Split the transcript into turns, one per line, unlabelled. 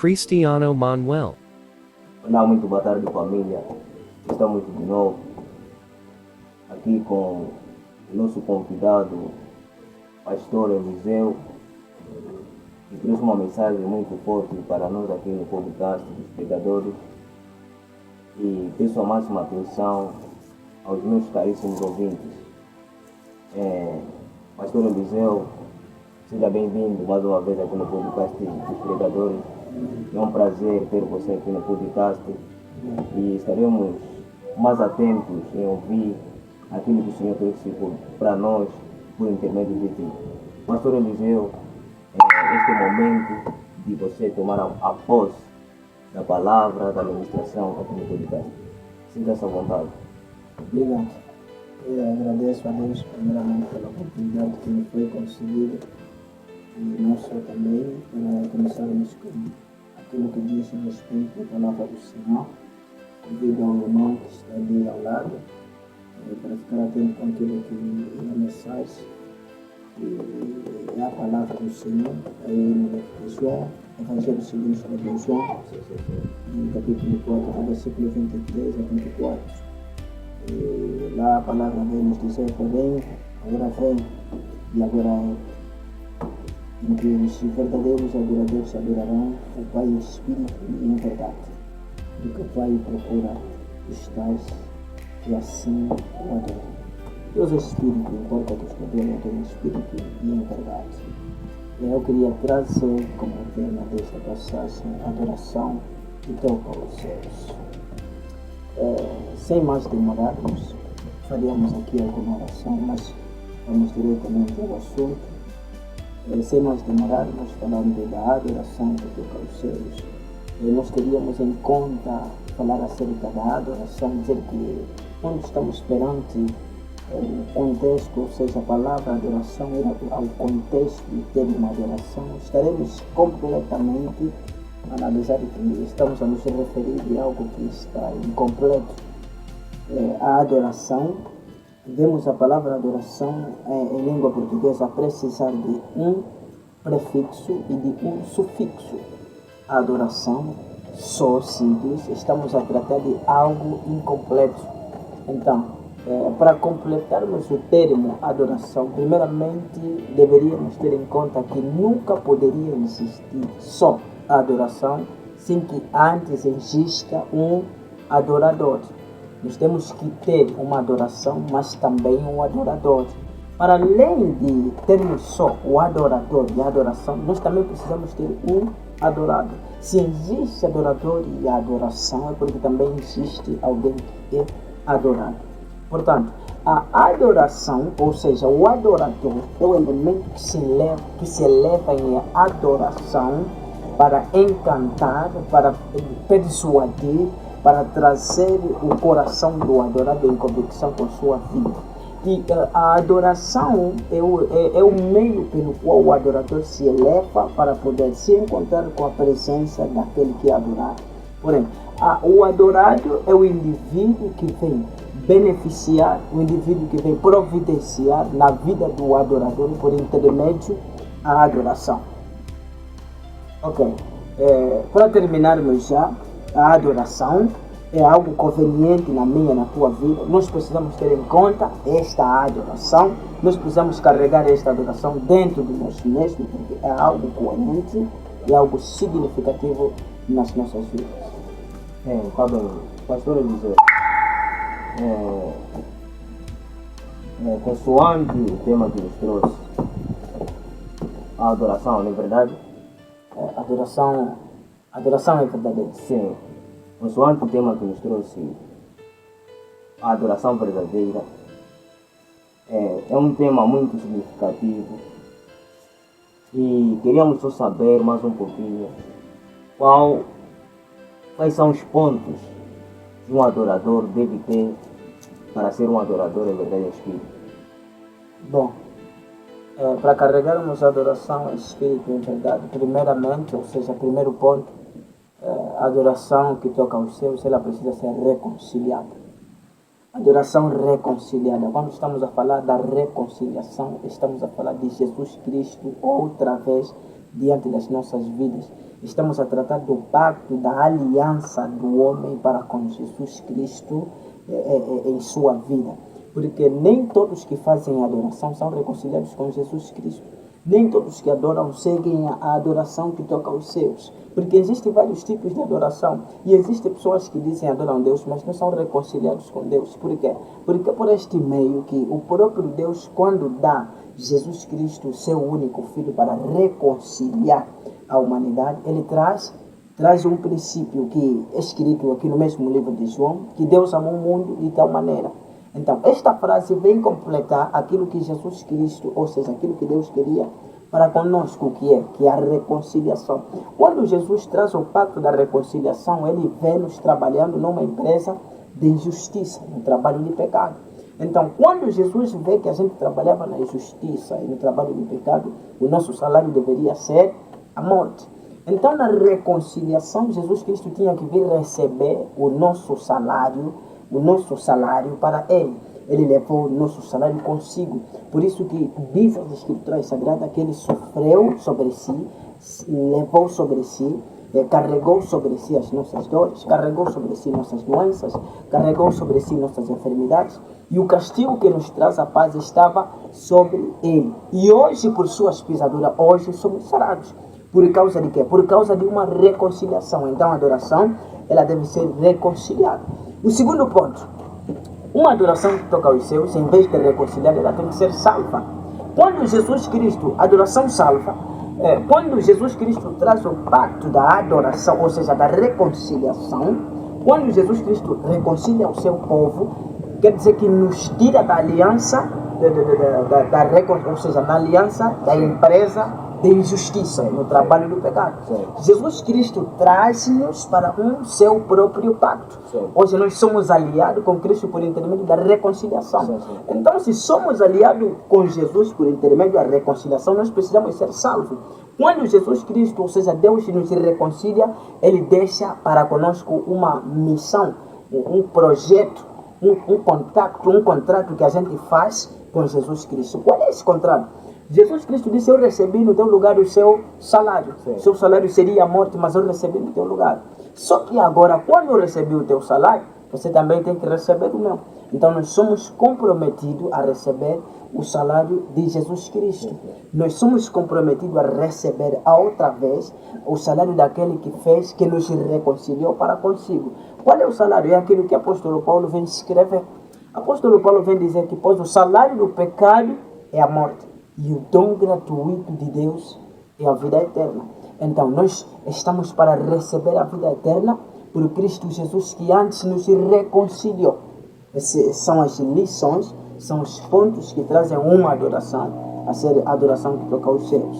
Cristiano Manuel.
Olá, muito boa tarde, família. Estamos de novo aqui com o nosso convidado, Pastor Eliseu, que trouxe uma mensagem muito forte para nós aqui no podcast dos pregadores. E peço a máxima atenção aos meus caríssimos ouvintes. Pastor Eliseu, seja bem-vindo mais uma vez aqui no podcast dos pregadores. É um prazer ter você aqui no podcast e estaremos mais atentos em ouvir aquilo que o Senhor trouxe para nós por intermédio de ti. Pastor Eliseu, este momento de você tomar a posse da palavra, da ministração aqui no podcast. Sinta-se à vontade.
Obrigado. Eu agradeço a Deus primeiramente pela oportunidade que me foi concedida e não só também para começarmos com aquilo que diz no Espírito da palavra do Senhor, devido ao irmão que está ali ao lado, para ficar atento com aquilo que é a mensagem, que é a palavra do Senhor, aí no João, Evangelho segundo o João, no capítulo 4, versículo 23 a 24. E lá a palavra vem nos dizer, porém, agora vem e agora é, em que os verdadeiros adoradores adorarão o Pai em espírito e em verdade, porque o Pai procura os tais e assim o adoram. Deus é espírito, importa que os que adoram em espírito e em verdade. Eu queria trazer como tema desta passagem a adoração que toca os céus. Sem mais demorarmos, faríamos aqui alguma oração, mas vamos diretamente ao assunto. Sem mais demorarmos, falando da adoração que toca os céus, nós teríamos em conta falar acerca da adoração, dizer que quando estamos perante o contexto, ou seja, a palavra adoração era ao contexto do termo adoração, estaremos completamente a analisar que estamos a nos referir a algo que está incompleto. A adoração, vemos a palavra adoração em língua portuguesa precisar de um prefixo e de um sufixo. A adoração, só simples, estamos a tratar de algo incompleto. Então, para completarmos o termo adoração, primeiramente deveríamos ter em conta que nunca poderia existir só a adoração sem que antes exista um adorador. Nós temos que ter uma adoração, mas também um adorador. Para além de termos só o adorador e a adoração, nós também precisamos ter um adorado. Se existe adorador e adoração, é porque também existe alguém que é adorado. Portanto, a adoração, ou seja, o adorador, é o elemento que se eleva em adoração para encantar, para persuadir, para trazer o coração do adorado em convicção com sua vida. E a adoração é o meio pelo qual o adorador se eleva para poder se encontrar com a presença daquele que é adorado. Porém, o adorado é o indivíduo que vem beneficiar, o indivíduo que vem providenciar na vida do adorador por intermédio da adoração. Ok, para terminarmos já, a adoração é algo conveniente na minha e na tua vida. Nós precisamos ter em conta esta adoração, nós precisamos carregar esta adoração dentro de nós mesmos, porque é algo coerente e algo significativo nas nossas vidas.
Tá bem, Pastor Eliseu, consoante o tema que nos trouxe, a adoração, não é verdade?
Adoração é verdadeira.
Sim, consoante o tema que nos trouxe, a adoração verdadeira é um tema muito significativo e queríamos só saber mais um pouquinho quais são os pontos que um adorador deve ter para ser um adorador em verdade e espírito.
Bom, para carregarmos a adoração em espírito em verdade, primeiramente, ou seja, primeiro ponto, a adoração que toca aos céus, ela precisa ser reconciliada. Adoração reconciliada. Quando estamos a falar da reconciliação, estamos a falar de Jesus Cristo outra vez diante das nossas vidas. estamos a tratar do pacto, da aliança do homem para com Jesus Cristo em sua vida. Porque nem todos que fazem adoração são reconciliados com Jesus Cristo. Nem todos que adoram seguem a adoração que toca aos céus. Porque existem vários tipos de adoração. E existem pessoas que dizem adoram Deus, mas não são reconciliados com Deus. Por quê? Porque por este meio que o próprio Deus, quando dá Jesus Cristo, seu único Filho, para reconciliar a humanidade, ele traz um princípio que é escrito aqui no mesmo livro de João, que Deus amou o mundo de tal maneira. Então, esta frase vem completar aquilo que Jesus Cristo, ou seja, aquilo que Deus queria para conosco, que é a reconciliação. Quando Jesus traz o pacto da reconciliação, ele vê nos trabalhando numa empresa de injustiça, no trabalho de pecado. Então, quando Jesus vê que a gente trabalhava na injustiça e no trabalho de pecado, o nosso salário deveria ser a morte. Então, na reconciliação, Jesus Cristo tinha que vir receber o nosso salário para ele. Ele levou o nosso salário consigo. Por isso que diz as Escrituras Sagradas que ele sofreu sobre si, levou sobre si, carregou sobre si as nossas dores, carregou sobre si nossas doenças, carregou sobre si nossas enfermidades, e o castigo que nos traz a paz estava sobre ele. E hoje, por suas pisaduras, hoje somos sarados. Por causa de quê? Por causa de uma reconciliação. Então, a adoração, ela deve ser reconciliada. O segundo ponto, uma adoração que toca aos céus, em vez de reconciliar, ela tem que ser salva. Quando Jesus Cristo, adoração salva, quando Jesus Cristo traz o pacto da adoração, ou seja, da reconciliação, quando Jesus Cristo reconcilia o seu povo, quer dizer que nos tira da aliança, ou seja, da aliança da empresa de injustiça, no trabalho do pecado. Jesus Cristo traz-nos para um seu próprio pacto. Hoje nós somos aliados com Cristo por intermédio da reconciliação. Então, se somos aliados com Jesus por intermédio da reconciliação, nós precisamos ser salvos. Quando Jesus Cristo, ou seja, Deus nos reconcilia, ele deixa para conosco uma missão, um projeto, um contrato que a gente faz com Jesus Cristo. Qual é esse contrato? Jesus Cristo disse, eu recebi no teu lugar o seu salário. Seu salário seria a morte, mas eu recebi no teu lugar. Só que agora, quando eu recebi o teu salário, você também tem que receber o meu. Então, nós somos comprometidos a receber o salário de Jesus Cristo. Nós somos comprometidos a receber a outra vez o salário daquele que fez, que nos reconciliou para consigo. Qual é o salário? É aquilo que o apóstolo Paulo vem escrever. O apóstolo Paulo vem dizer que, pois, o salário do pecado é a morte. E o dom gratuito de Deus é a vida eterna. Então, nós estamos para receber a vida eterna por Cristo Jesus, que antes nos reconciliou. Essas são as lições, são os pontos que trazem uma adoração, a ser a adoração que toca aos céus.